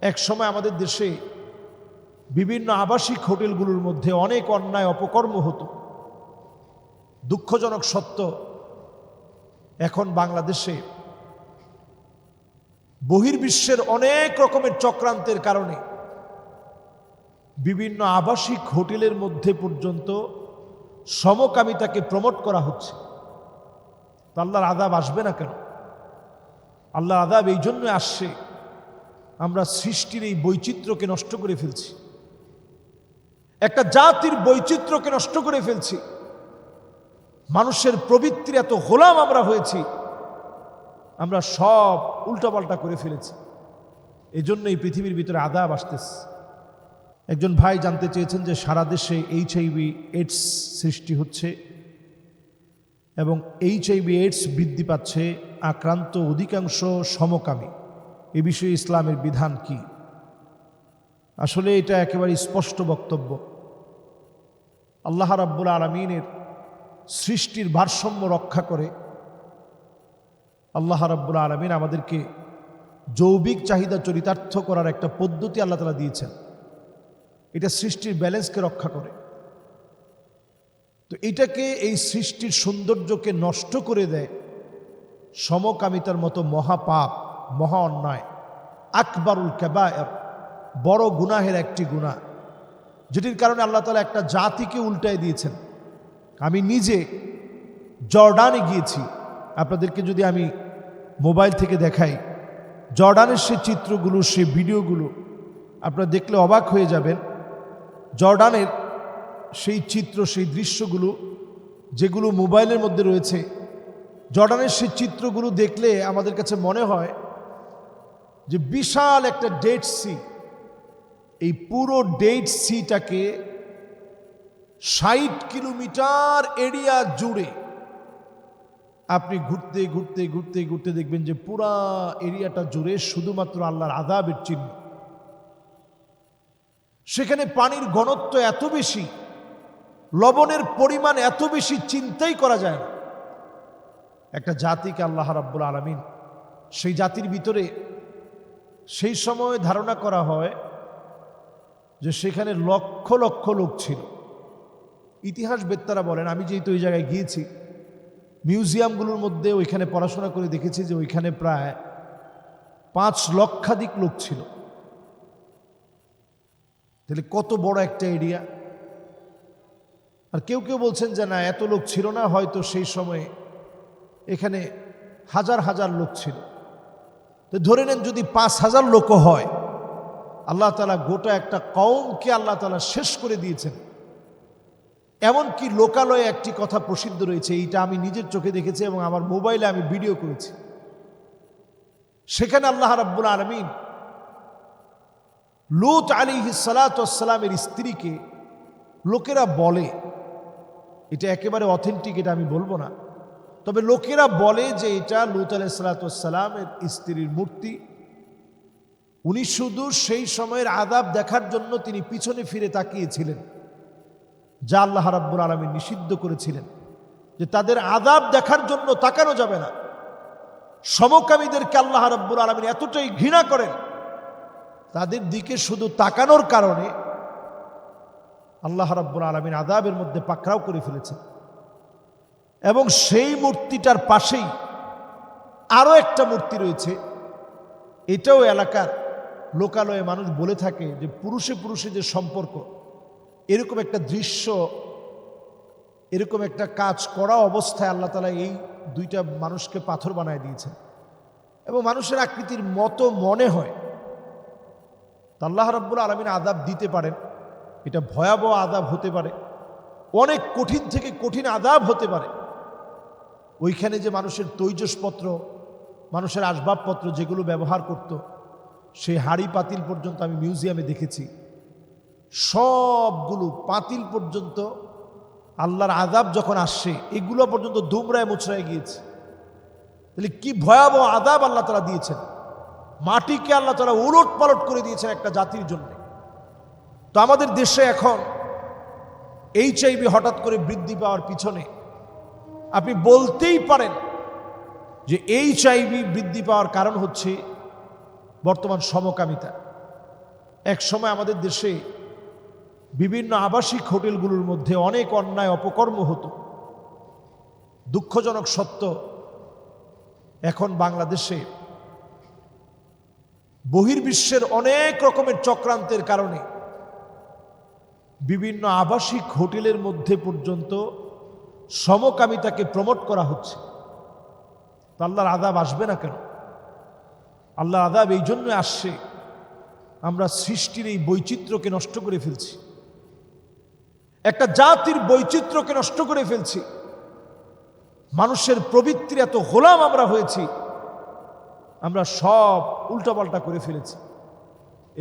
এক সময় আমাদের দেশে বিভিন্ন আবাসিক হোটেলগুলোর মধ্যে অনেক অন্যায় অপকর্ম হতো। দুঃখজনক সত্য, এখন বাংলাদেশে বহির্বিশ্বের অনেক রকমের চক্রান্তের কারণে বিভিন্ন আবাসিক হোটেলের মধ্যে পর্যন্ত সমকামিতাকে প্রমোট করা হচ্ছে। তো আল্লাহর আযাব আসবে না কেন? আল্লাহর আযাব এই জন্য আসছে, আমরা সৃষ্টির এই বৈচিত্র্যকে নষ্ট করে ফেলছি, একটা জাতির বৈচিত্র্যকে নষ্ট করে ফেলছি, মানুষের প্রবৃত্তির এত গোলাম আমরা হয়েছি, আমরা সব উল্টাপাল্টা করে ফেলেছি। এই জন্য এই পৃথিবীর ভিতরে আযাব আসতেছে। একজন ভাই জানতে চেয়েছেন যে সারা দেশে HIV AIDS সৃষ্টি হচ্ছে এবং HIV AIDS বৃদ্ধি পাচ্ছে, আক্রান্ত অধিকাংশ সমকামী, এ বিষয়ে ইসলামের বিধান কি? আসলে এটা একেবারে স্পষ্ট বক্তব্য। আল্লাহ রাব্বুল আলামিনের সৃষ্টির ভারসাম্য রক্ষা করে আল্লাহ রাব্বুল আলামিন আমাদেরকে যৌবিক চাহিদা চরিতার্থ করার একটা পদ্ধতি আল্লাহ তাআলা দিয়েছেন। এটা সৃষ্টির ব্যালেন্সকে রক্ষা করে। তো এটাকে, এই সৃষ্টির সৌন্দর্যকে নষ্ট করে দেয় সমকামিতার মতো মহাপাপ, মহা অন্যায়, আকবারুল কাবায়ের, বড় গুনাহের একটি গুনাহ, যেটির কারণে আল্লাহ তাআলা একটা জাতিকে উল্টায় দিয়েছেন। আমি নিজে জর্ডানে গিয়েছি, আপনাদেরকে যদি আমি মোবাইল থেকে দেখাই, জর্ডানের সেই চিত্রগুলো, সেই ভিডিওগুলো আপনারা দেখলে অবাক হয়ে যাবেন। জর্ডানের সেই চিত্র, সেই দৃশ্যগুলো যেগুলো মোবাইলের মধ্যে রয়েছে, জর্ডানের সেই চিত্রগুলো দেখলে আমাদের কাছে মনে হয় যে বিশাল একটা ডেড সি। এই পুরো ডেড সিটাকে 60 কিলোমিটার এরিয়া জুড়ে আপনি ঘুরতে ঘুরতে ঘুরতে ঘুরতে দেখবেন যে পুরা এরিয়াটা জুড়ে শুধুমাত্র আল্লাহর আযাবের চিহ্ন। সেখানে পানির ঘনত্ব এত বেশি, লবণের পরিমাণ এত বেশি, চিন্তাই করা যায় না। একটা জাতিকে আল্লাহ রাব্বুল আলামিন, সেই জাতির ভিতরে সেই সময় ধারণা করা হয় যে সেখানে লক্ষ লক্ষ লোক ছিল। ইতিহাসবেত্তারা বলেন, আমি যেহেতু ওই জায়গায় গিয়েছি, মিউজিয়ামগুলোর মধ্যে ওইখানে পড়াশোনা করে দেখেছি যে ওইখানে প্রায় 5 লক্ষাধিক লোক ছিল। তাহলে কত বড় একটা এরিয়া। আর কেউ কেউ বলছেন যে না, এত লোক ছিল না, হয়তো সেই সময়ে এখানে হাজার হাজার লোক ছিল। তো ধরে নেন যদি 5,000 লোকও হয়, আল্লাহ তাআলা গোটা একটা কওমকে আল্লাহ তাআলা শেষ করে দিয়েছেন। এমনকি লোকালয়ে একটি কথা প্রসিদ্ধ রয়েছে, এইটা আমি নিজের চোখে দেখেছি এবং আমার মোবাইলে আমি ভিডিও করেছি। সেখানে আল্লাহ রাব্বুল আলামিন লূত আলাইহিস সালাতু ওয়াস সালামের স্ত্রীকে, লোকেরা বলে, এটা একেবারে অথেন্টিক, এটা আমি বলবো না, তবে লোকেরা বলে যে এটা লূত আলাইহিস সালাতু ওয়াস সালামের স্ত্রীর মূর্তি। উনি শুধু সেই সময়ের আযাব দেখার জন্য তিনি পিছনে ফিরে তাকিয়েছিলেন, যা আল্লাহ রাব্বুল আলামিন নিষিদ্ধ করেছিলেন যে তাদের আযাব দেখার জন্য তাকানো যাবে না। সমকামীদেরকে আল্লাহ রাব্বুল আলামিন এতটাই ঘৃণা করেন, তাদের দিকে শুধু তাকানোর কারণে আল্লাহ রাব্বুল আলামিন আযাবের মধ্যে পাকড়াও করে ফেলেছেন। এবং সেই মূর্তিটার পাশেই আরো একটা মূর্তি রয়েছে। এটাও এলাকার লোকালয়ে মানুষ বলে থাকে যে পুরুষে পুরুষে যে সম্পর্ক, এরকম একটা দৃশ্য, এরকম একটা কাজ করা অবস্থায় আল্লাহ তাআলা এই দুইটা মানুষকে পাথর বানায় দিয়েছেন এবং মানুষের আকৃতির মতো মনে হয়। তা আল্লাহ রাব্বুল আলামিন আযাব দিতে পারেন, এটা ভয়াবহ আযাব হতে পারে, অনেক কঠিন থেকে কঠিন আযাব হতে পারে। ওইখানে যে মানুষের তৈজসপত্র, মানুষের আসবাবপত্র যেগুলো ব্যবহার করত, সেই হাড়ি পাতিল পর্যন্ত আমি মিউজিয়ামে দেখেছি, সবগুলো পাতিল পর্যন্ত আল্লাহর আযাব যখন আসছে এগুলো পর্যন্ত দুমড়ায় মুচড়ায় গিয়েছে। তাহলে কি ভয়াবহ আযাব আল্লাহ তাআলা দিয়েছেন। মাটিকে আল্লাহ তাআলা উলট পালট করে দিয়েছেন একটা জাতির জন্য। তো আমাদের দেশে এখন HIV হঠাৎ করে বৃদ্ধি পাওয়ার পিছনে আপনি বলতেই পারেন যে HIV বৃদ্ধি পাওয়ার কারণ হচ্ছে বর্তমান সমকামিতা। এক সময় আমাদের দেশে বিভিন্ন আবাসিক হোটেলগুলোর মধ্যে অনেক অন্যায় অপকর্ম হতো। দুঃখজনক সত্য, এখন বাংলাদেশে বহির্বিশ্বের অনেক রকমের চক্রান্তের কারণে বিভিন্ন আবাসিক হোটেলের মধ্যে পর্যন্ত সমকামিতাকে প্রমোট করা হচ্ছে। তো আল্লাহর আযাব আসবে না কেন? আল্লাহর আযাব এই জন্য আসছে, আমরা সৃষ্টির এই বৈচিত্র্যকে নষ্ট করে ফেলছি, একটা জাতির বৈচিত্র্যকে নষ্ট করে ফেলছি, মানুষের প্রবৃত্তির এত গোলাম আমরা হয়েছি, আমরা সব উল্টাপাল্টা করে ফেলেছি।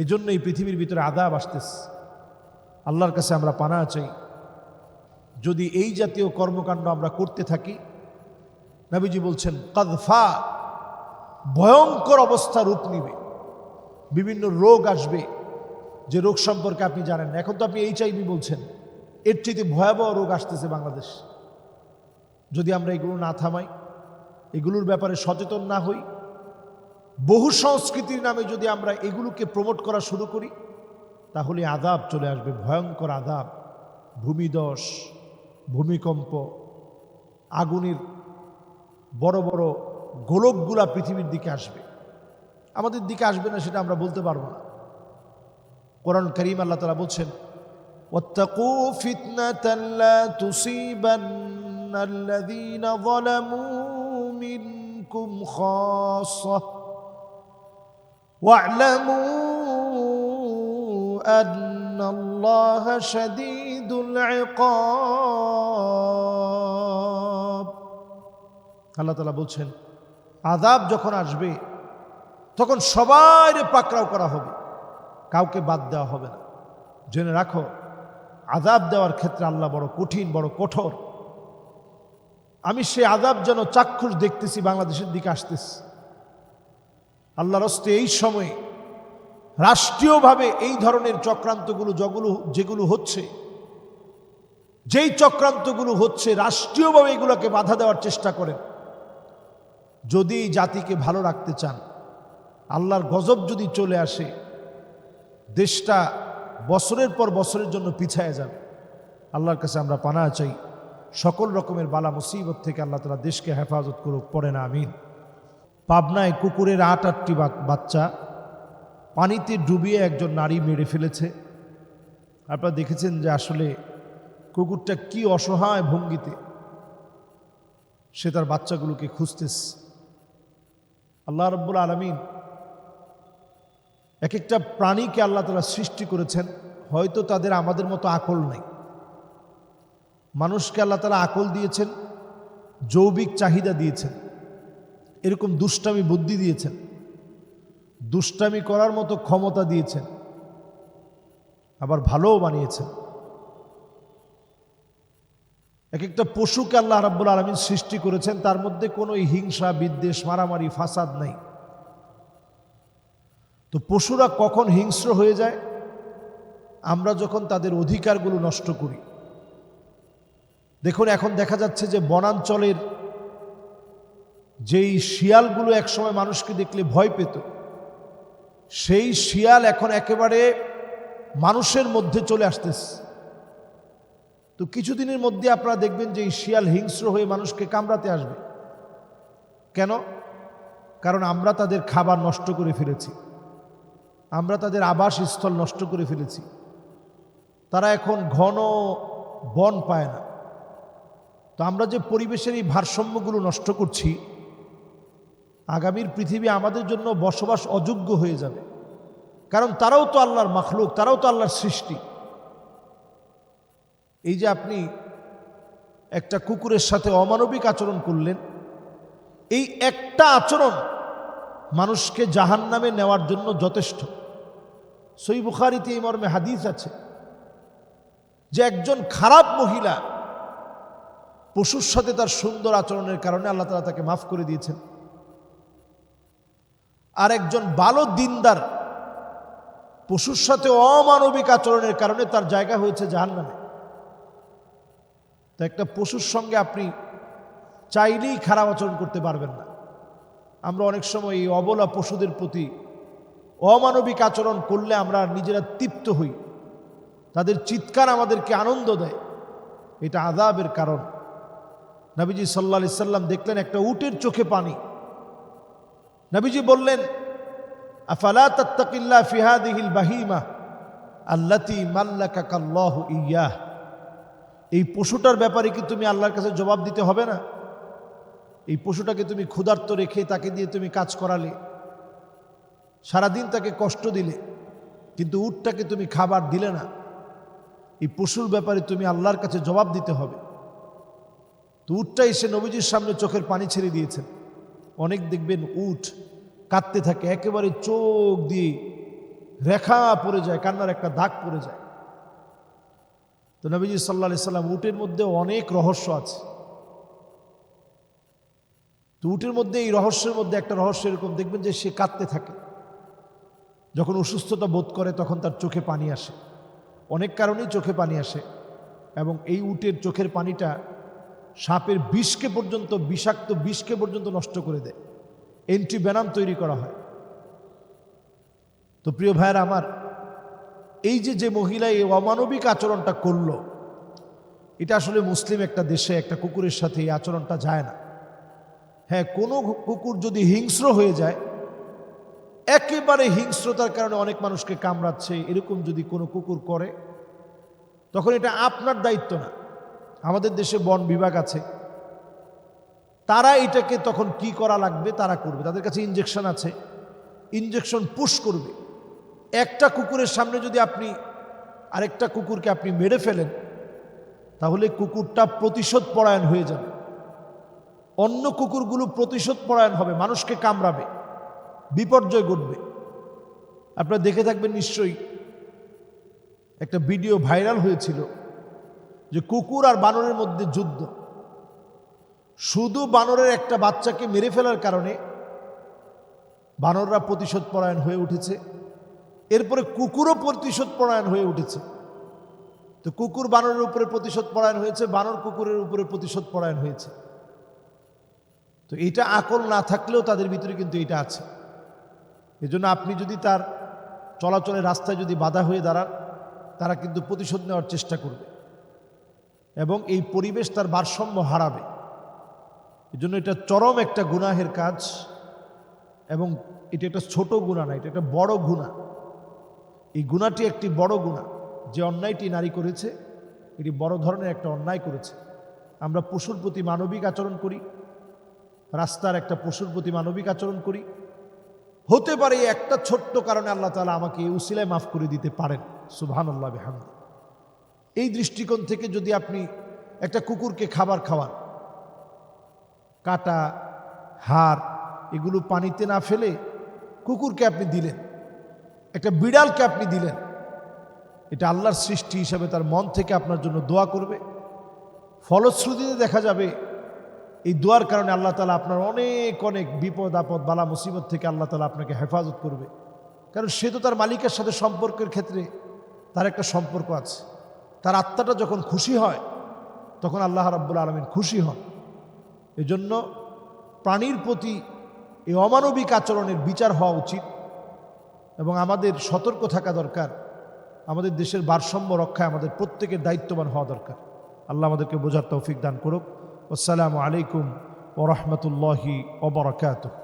এই জন্য এই পৃথিবীর ভিতরে আযাব আসতেছে। আল্লাহর কাছে আমরা পানাহ চাই, যদি এই জাতীয় কর্মকাণ্ড আমরা করতে থাকি, নবীজি বলছেন কাযফা, ভয়ঙ্কর অবস্থা রূপ নিবে, বিভিন্ন রোগ আসবে, যে রোগ সম্পর্কে আপনি জানেন না। এখন তো আপনি HIV বলছেন, এর চেয়ে ভয়াবহ রোগ আসতেছে বাংলাদেশ। যদি আমরা এগুলো না থামাই, এগুলোর ব্যাপারে সচেতন না হই, বহু সংস্কৃতির নামে যদি আমরা এগুলোকে প্রমোট করা শুরু করি, তাহলে আযাব চলে আসবে, ভয়ঙ্কর আযাব। ভূমিধস, ভূমিকম্প, আগুনের বড় বড় গোলকগুলা পৃথিবীর দিকে আসবে। আমাদের দিকে আসবে না সেটা আমরা বলতে পারবো না। কোরআন কারীম আল্লাহ তাআলা বলছেন, ওয়াত্তাকু ফিতনাতান লা তুসিবান্নাল্লাযীনা যালামু মিনকুম খাসসাহ ওয়া'লামু আন্নাল্লাহা শাদীদুল ইকাব। আল্লাহ তাআলা বলছেন, আযাব যখন আসবে তখন সবাইকে পাকড়াও করা হবে, কাউকে বাদ দেওয়া হবে না। জেনে রাখো, আযাব দেওয়ার ক্ষেত্রে আল্লাহ বড় কঠিন, বড় কঠোর। আমি সে আযাব যেন চাক্ষুষ দেখতেছি, বাংলাদেশের দিকে আসতেছি। আল্লাহর হস্তে এই সময়ে রাষ্ট্রীয়ভাবে এই ধরনের চক্রান্তগুলো যেগুলো হচ্ছে, যেই চক্রান্তগুলো হচ্ছে রাষ্ট্রীয়ভাবে এগুলোকে বাধা দেওয়ার চেষ্টা করেন। যদি এই জাতিকে ভালো রাখতে চান, আল্লাহর গজব যদি চলে আসে, দেশটা বছরের পর বছরের জন্য পিছায় যাবে। আল্লাহর কাছে আমরা পানাহ চাই, সকল রকমের বালা মুসিবত থেকে আল্লাহ তাআলা দেশকে হেফাজত করুক, পড়ে না আমিন। পাবনায় কুকুরের ৮-৮টি বাচ্চা পানিতে ডুবিয়ে একজন নারী মেরে ফেলেছে। আপনারা দেখেছেন যে আসলে কুকুরটা কি অসহায় ভঙ্গিতে সে তার বাচ্চাগুলোকে খুঁজতেছে। আল্লাহ রাব্বুল আলামিন এক একটা প্রাণীকে আল্লাহ তাআলা সৃষ্টি করেছেন, হয়তো তাদের আমাদের মতো আকল নেই। মানুষকে আল্লাহ তাআলা আকল দিয়েছেন, যৌবিক চাহিদা দিয়েছেন, এরকম দুষ্টামি বুদ্ধি দিয়েছেন, দুষ্টামি করার মতো ক্ষমতা দিয়েছেন, আবার ভালোও বানিয়েছেন। এক একটা পশুকে আল্লাহ রাব্বুল আলামিন সৃষ্টি করেছেন, তার মধ্যে কোনো হিংসা, বিদ্বেষ, মারামারি, ফাসাদ নাই। তো পশুরা কখন হিংস্র হয়ে যায়? আমরা যখন তাদের অধিকারগুলো নষ্ট করি। দেখুন, এখন দেখা যাচ্ছে যে বনাঞ্চলের যেই শিয়ালগুলো একসময় মানুষকে দেখলে ভয় পেত, সেই শিয়াল এখন একেবারে মানুষের মধ্যে চলে আসতেছে। তো কিছুদিনের মধ্যে আপনারা দেখবেন যে এই শিয়াল হিংস্র হয়ে মানুষকে কামড়াতে আসবে। কেন? কারণ আমরা তাদের খাবার নষ্ট করে ফেলেছি, আমরা তাদের আবাসস্থল নষ্ট করে ফেলেছি। তারা এখন ঘন বন পায় না। তো আমরা যে পরিবেশের এই ভারসাম্যগুলো নষ্ট করছি, আগামীর পৃথিবী আমাদের জন্য বসবাস অযোগ্য হয়ে যাবে। কারণ তারাও তো আল্লাহর মাখলুক, তারাও তো আল্লাহর সৃষ্টি। এই যে আপনি একটা কুকুরের সাথে অমানবিক আচরণ করলেন, এই একটা আচরণ মানুষকে জাহান্নামে নেওয়ার জন্য যথেষ্ট। সহিহ বুখারীতে এই মর্মে হাদিস আছে যে একজন খারাপ মহিলা পশুর সাথে তার সুন্দর আচরণের কারণে আল্লাহ তাআলা তাকে মাফ করে দিয়েছেন, আর একজন ভালো দিনদার পশুর সাথে অমানবিক আচরণের কারণে তার জায়গা হয়েছে জাহান্নামে। তো একটা পশুর সঙ্গে আপনি চাইলেই খারাপ আচরণ করতে পারবেন না। আমরা অনেক সময় এই অবলা পশুদের প্রতি অমানবিক আচরণ করলে আমরা নিজেরা তৃপ্ত হই, তাদের চিৎকার আমাদেরকে আনন্দ দেয়, এটা আযাবের কারণ। নবীজি সাল্লাল্লাহু আলাইহি সাল্লাম দেখলেন একটা উটের চোখে পানি। নবীজি বললেন, আফালা তাত্তাকিল্লাহ ফি হাযিহিল বাহিমা আল্লাতী মাল্লাকাকাল্লাহু ইয়্যাহ। এই পশুটার ব্যাপারে কি তুমি আল্লাহর কাছে জবাব দিতে হবে না? এই পশুটাকে তুমি ক্ষুধার্ত রেখে তাকে দিয়ে তুমি কাজ করালে, সারাদিন তাকে কষ্ট দিলে, কিন্তু উটটাকে তুমি খাবার দিলে না। এই পশুর ব্যাপারে তুমি আল্লাহর কাছে জবাব দিতে হবে। তো উটটা এসে নবীজির সামনে চোখের পানি ছেড়ে দিয়েছেন। অনেক দেখবেন উট কাঁদতে থাকে, একেবারে চোখ দিয়ে রেখা পড়ে যায়, কান্নার একটা দাগ পড়ে যায়। তো নবীজি সাল্লাল্লাহু আলাইহি সাল্লাম, উটের মধ্যে অনেক রহস্য আছে। তো উটের মধ্যে এই রহস্যের মধ্যে একটা রহস্য এরকম দেখবেন যে সে কাঁদতে থাকে। যখন অসুস্থতা বোধ করে তখন তার চোখে পানি আসে, অনেক কারণেই চোখে পানি আসে। এবং এই উটের চোখের পানিটা সাপের বিষকে পর্যন্ত, বিষাক্ত বিষকে পর্যন্ত নষ্ট করে দেয়, অ্যান্টিভেনাম তৈরি করা হয়। তো প্রিয় ভাইয়েরা আমার, এই যে মহিলা এই অমানবিক আচরণটা করলো, এটা আসলে মুসলিম একটা দেশে একটা কুকুরের সাথে এই আচরণটা যায় না। হ্যাঁ, কোনো কুকুর যদি হিংস্র হয়ে যায়, একেবারে হিংস্রতার কারণে অনেক মানুষকে কামড়াচ্ছে, এরকম যদি কোনো কুকুর করে, তখন এটা আপনার দায়িত্ব না। আমাদের দেশে বন বিভাগ আছে, তারা এটাকে তখন কি করা লাগবে তারা করবে। তাদের কাছে ইনজেকশন আছে, ইনজেকশন পুশ করবে। একটা কুকুরের সামনে যদি আপনি আরেকটা কুকুরকে আপনি মেরে ফেলেন, তাহলে কুকুরটা প্রতিশোধ পরায়ণ হয়ে যাবে। অন্য কুকুরগুলো প্রতিশোধ পরায়ণ হবে, মানুষকে কামড়াবে, বিপর্যয় ঘটবে। আপনারা দেখে থাকবেন নিশ্চয়ই, একটা ভিডিও ভাইরাল হয়েছিল যে কুকুর আর বানরের মধ্যে যুদ্ধ। শুধু বানরের একটা বাচ্চাকে মেরে ফেলার কারণে বানররা প্রতিশোধ পরায়ণ হয়ে উঠেছে, এরপরে কুকুরও প্রতিশোধ পরায়ণ হয়ে উঠেছে। তো কুকুর বানরের উপরে প্রতিশোধ পরায়ণ হয়েছে, বানর কুকুরের উপরে প্রতিশোধ পরায়ণ হয়েছে। তো এটা আকল না থাকলেও তাদের ভিতরে কিন্তু এটা আছে। এজন্য আপনি যদি তার চলাচলের রাস্তায় যদি বাধা হয়ে দাঁড়ান, তারা কিন্তু প্রতিশোধ নেওয়ার চেষ্টা করবে এবং এই পরিবেশ তার ভারসাম্য হারাবে। এজন্য এটা চরম একটা গুনাহের কাজ, এবং এটা একটা ছোট গুনাহ না, এটা একটা বড় গুনাহ। এই গুনাহটি একটি বড় গুনাহ। যে অন্যায়টি নারী করেছে, এটি বড় ধরনের একটা অন্যায় করেছে। আমরা পশুর প্রতি মানবিক আচরণ করি, রাস্তার একটা পশুর প্রতি মানবিক আচরণ করি, হতে পারে একটা ছোট্ট কারণে আল্লাহ তাআলা আমাকে এই উসিলায় মাফ করে দিতে পারেন। সুবহানাল্লাহ বিহামদি। এই দৃষ্টিকোণ থেকে যদি আপনি একটা কুকুরকে খাবার খাওয়ান, কাটা, হাড় এগুলো পানিতে না ফেলে কুকুরকে আপনি দিলেন, একটা বিড়ালকে আপনি দিলেন, এটা আল্লাহর সৃষ্টি হিসাবে তার মন থেকে আপনার জন্য দোয়া করবে। ফলশ্রুতিতে দেখা যাবে এই দোয়ার কারণে আল্লাহ তাআলা আপনার অনেক অনেক বিপদ আপদ বালা মুসিবত থেকে আল্লাহ তাআলা আপনাকে হেফাজত করবে। কারণ সে তো তার মালিকের সাথে সম্পর্কের ক্ষেত্রে তার একটা সম্পর্ক আছে। তার আত্মাটা যখন খুশি হয়, তখন আল্লাহ রাব্বুল আলামিন খুশি হন। এজন্য প্রাণীর প্রতি এই অমানবিক আচরণের বিচার হওয়া উচিত এবং আমাদের সতর্ক থাকা দরকার। আমাদের দেশের ভারসাম্য রক্ষায় আমাদের প্রত্যেকের দায়িত্ববান হওয়া দরকার। আল্লাহ আমাদেরকে বোঝার তৌফিক দান করুক। আসসালামু আলাইকুম ওয়া রাহমাতুল্লাহি ওয়া বারাকাতুহু।